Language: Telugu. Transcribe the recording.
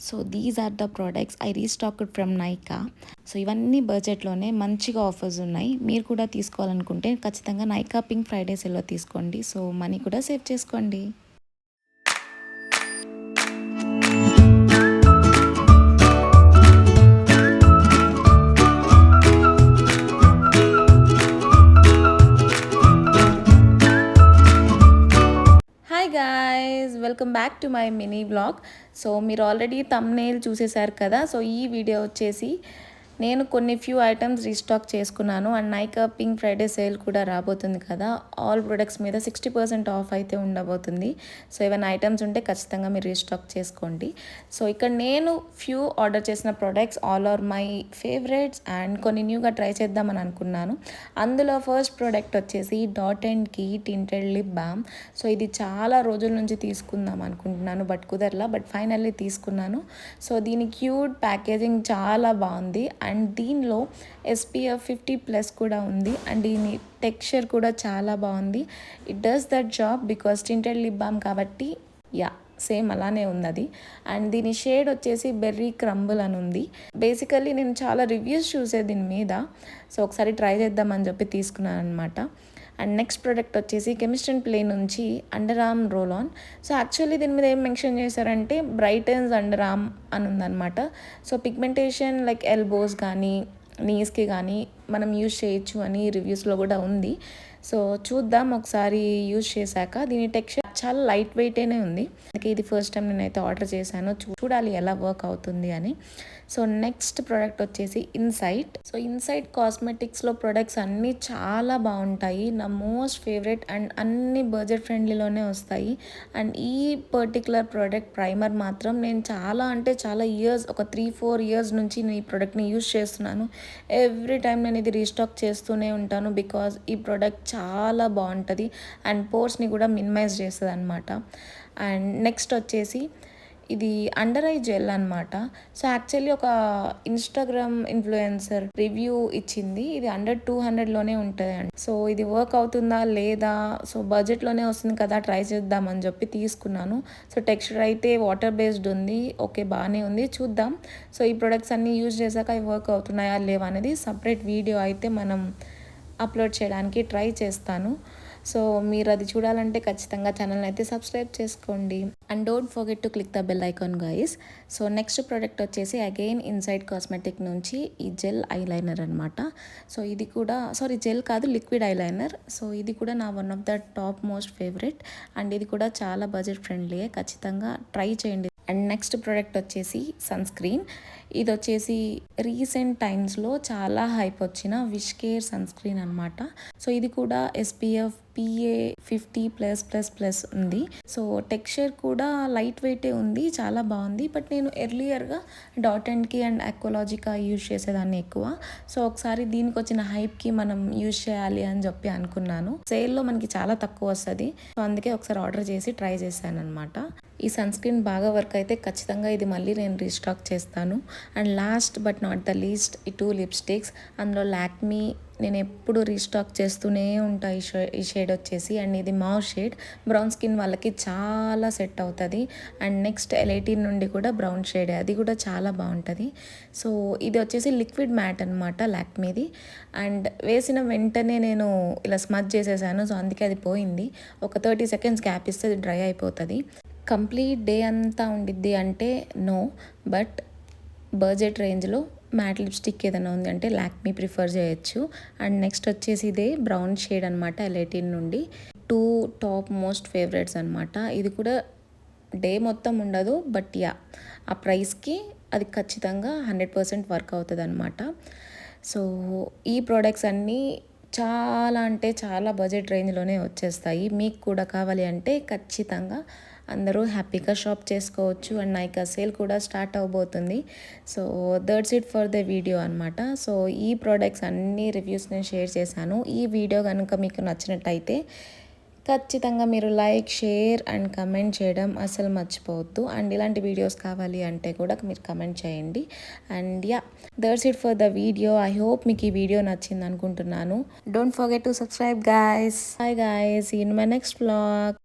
So these are the products I restocked from Nykaa. So ఇవన్నీ బడ్జెట్లోనే మంచిగా ఆఫర్స్ ఉన్నాయి. మీరు కూడా తీసుకోవాలనుకుంటే ఖచ్చితంగా నైకా పింక్ ఫ్రైడే సేల్లో తీసుకోండి. సో మనీ కూడా సేవ్ చేసుకోండి. Hi guys, welcome back to my mini vlog. So మీరు ఆల్రెడీ థంబ్నెయిల్ చూసేశారు కదా. సో ఈ వీడియో వచ్చేసి నేను కొన్ని ఫ్యూ ఐటమ్స్ రీస్టాక్ చేసుకున్నాను. And Nykaa pink Friday sale కూడా రాబోతుంది కదా. ఆల్ ప్రొడక్ట్స్ మీద 60% ఆఫ్ అయితే ఉండబోతుంది. సో ఏమైనా ఐటమ్స్ ఉంటే ఖచ్చితంగా మీరు రీస్టాక్ చేసుకోండి. సో ఇక్కడ నేను ఫ్యూ ఆర్డర్ చేసిన products all are my favourites and కొన్ని న్యూగా ట్రై చేద్దామని అనుకున్నాను. అందులో ఫస్ట్ ప్రోడక్ట్ వచ్చేసి dot and key tinted lip balm. So ఇది చాలా రోజుల నుంచి తీసుకుందాం అనుకుంటున్నాను, బట్ కుదరలా. బట్ ఫైనల్లీ తీసుకున్నాను. సో దీని క్యూట్ ప్యాకేజింగ్ చాలా బాగుంది. అండ్ దీనిలో SPF 50+ కూడా ఉంది. అండ్ దీని టెక్స్చర్ కూడా చాలా బాగుంది. It does that job because tinted lip balm కాబట్టి యా సేమ్ అలానే ఉంది అది. అండ్ దీని షేడ్ వచ్చేసి బెర్రీ క్రంబుల్ అని ఉంది. బేసికల్లీ నేను చాలా రివ్యూస్ చూసే దీని మీద. సో ఒకసారి ట్రై చేద్దామని చెప్పి తీసుకున్నాను అనమాట. అండ్ నెక్స్ట్ ప్రోడక్ట్ వచ్చేసి కెమిస్ట్ అండ్ ప్లే నుంచి under arm roll on. So actually దీని మీద ఏం మెన్షన్ చేశారంటే బ్రైటన్స్ అండర్ ఆర్మ్ అని ఉందన్నమాట. సో పిగ్మెంటేషన్ లైక్ ఎల్బోస్ కానీ నీస్కి కానీ మనం యూజ్ చేయొచ్చు అని రివ్యూస్లో కూడా ఉంది. సో చూద్దాం ఒకసారి యూజ్ చేశాక. దీని టెక్స్చర్ చాలా లైట్ వెయిటేనే ఉంది. అందుకే ఇది ఫస్ట్ టైం నేనైతే ఆర్డర్ చేశాను. చూడాలి ఎలా వర్క్ అవుతుంది అని. సో నెక్స్ట్ ప్రోడక్ట్ వచ్చేసి ఇన్సైట్. సో ఇన్సైట్ కాస్మెటిక్స్లో ప్రొడక్ట్స్ అన్నీ చాలా బాగుంటాయి. నా మోస్ట్ ఫేవరెట్ అండ్ అన్ని బడ్జెట్ ఫ్రెండ్లీలోనే వస్తాయి. అండ్ ఈ పర్టికులర్ ప్రోడక్ట్ ప్రైమర్ మాత్రం నేను చాలా అంటే చాలా ఇయర్స్, ఒక 3-4 ఇయర్స్ నుంచి నేను ఈ ప్రోడక్ట్ని యూజ్ చేస్తున్నాను. ఎవ్రీ టైం నేను ఇది రీస్టాక్ చేస్తూనే ఉంటాను బికాజ్ ఈ ప్రోడక్ట్ చాలా బాగుంటుంది అండ్ పోర్స్ని కూడా మినిమైజ్ చేస్తుంది అనమాట. అండ్ నెక్స్ట్ వచ్చేసి ఇది అండర్ ఐ జెల్ అనమాట. సో యాక్చువల్లీ ఒక ఇన్స్టాగ్రామ్ ఇన్ఫ్లుయెన్సర్ రివ్యూ ఇచ్చింది, ఇది అండర్ 200లోనే ఉంటుంది అండి. సో ఇది వర్క్ అవుతుందా లేదా, సో బడ్జెట్లోనే వస్తుంది కదా ట్రై చేద్దామని చెప్పి తీసుకున్నాను. సో టెక్స్చర్ అయితే వాటర్ బేస్డ్ ఉంది, ఓకే బాగానే ఉంది, చూద్దాం. సో ఈ ప్రొడక్ట్స్ అన్నీ యూజ్ చేశాక అవి వర్క్ అవుతున్నాయా లేవా అనేది సపరేట్ వీడియో అయితే మనం అప్లోడ్ చేయడానికి ట్రై చేస్తాను. సో మీరు అది చూడాలంటే ఖచ్చితంగా ఛానల్ని అయితే సబ్స్క్రైబ్ చేసుకోండి. And don't forget to click the bell icon guys. So next product వచ్చేసి అగైన్ ఇన్సైడ్ కాస్మెటిక్ నుంచి ఈ జెల్ ఐలైనర్ అనమాట. సో ఇది కూడా జెల్ కాదు, లిక్విడ్ ఐలైనర్. సో ఇది కూడా నా one of the top most favourite. And ఇది కూడా చాలా బడ్జెట్ ఫ్రెండ్లీయే, ఖచ్చితంగా ట్రై చేయండి. అండ్ నెక్స్ట్ ప్రోడక్ట్ వచ్చేసి సన్ స్క్రీన్. ఇది వచ్చేసి రీసెంట్ టైమ్స్లో చాలా హైప్ వచ్చిన విష్ కేర్ సన్ స్క్రీన్ అనమాట. సో ఇది కూడా SPF PA 50+++ ఉంది. సో టెక్స్చర్ కూడా లైట్ వెయిటే ఉంది, చాలా బాగుంది. బట్ నేను ఎర్లియర్గా Dot and Key and Aqualogica use చేసేదాన్ని ఎక్కువ. సో ఒకసారి దీనికి వచ్చిన హైప్కి మనం యూజ్ చేయాలి అని చెప్పి అనుకున్నాను. సేల్లో మనకి చాలా తక్కువ వస్తుంది. సో అందుకే ఒకసారి ఆర్డర్ చేసి ట్రై చేశాను అనమాట. ఈ సన్ స్క్రీన్ బాగా వర్క్ అయితే ఖచ్చితంగా ఇది మళ్ళీ నేను రీస్టాక్ చేస్తాను. And last but not the least ఈ 2 లిప్స్టిక్స్. అందులో లాక్మీ నేను ఎప్పుడు రీస్టాక్ చేస్తూనే ఉంటాయి. ఈ షేడ్ వచ్చేసి, అండ్ ఇది మావ్ షేడ్, బ్రౌన్ స్కిన్ వాళ్ళకి చాలా సెట్ అవుతుంది. అండ్ నెక్స్ట్ L18 నుండి కూడా బ్రౌన్ షేడ్, అది కూడా చాలా బాగుంటుంది. సో ఇది వచ్చేసి లిక్విడ్ మ్యాట్ అనమాట లాక్మీది. అండ్ వేసిన వెంటనే నేను ఇలా స్మచ్ చేసేసాను. సో అందుకే అది పోయింది. ఒక 30 సెకండ్స్ గ్యాప్ ఇస్తే అది డ్రై అయిపోతుంది. కంప్లీట్ డే అంతా ఉండిద్ది అంటే నో, బట్ బడ్జెట్ రేంజ్లో మ్యాట్ లిప్స్టిక్ ఏదైనా ఉంది అంటే లాక్మీ ప్రిఫర్ చేయొచ్చు. అండ్ నెక్స్ట్ వచ్చేసి ఇదే బ్రౌన్ షేడ్ అనమాట L18 నుండి. 2 టాప్ మోస్ట్ ఫేవరెట్స్ అనమాట. ఇది కూడా డే మొత్తం ఉండదు, బట్ యా ఆ ప్రైస్కి అది ఖచ్చితంగా 100% వర్క్ అవుతుంది అనమాట. సో ఈ ప్రోడక్ట్స్ అన్నీ చాలా అంటే చాలా బడ్జెట్ రేంజ్లోనే వచ్చేస్తాయి. మీకు కూడా కావాలి అంటే ఖచ్చితంగా అందరూ హ్యాపీగా షాప్ చేసుకోవచ్చు. అండ్ నైకా సేల్ కూడా స్టార్ట్ అవబోతుంది. So that's it for the video అనమాట. సో ఈ ప్రోడక్ట్స్ అన్ని రివ్యూస్ నేను షేర్ చేశాను. ఈ వీడియో కనుక మీకు నచ్చినట్టయితే ఖచ్చితంగా మీరు లైక్, షేర్ అండ్ కమెంట్ చేయడం అసలు మర్చిపోవద్దు. అండ్ ఇలాంటి వీడియోస్ కావాలి అంటే కూడా మీరు కమెంట్ చేయండి. And ya that's it for the video. I hope మీకు ఈ వీడియో నచ్చింది అనుకుంటున్నాను. Don't forget to subscribe guys. Bye guys, see you in my next vlog.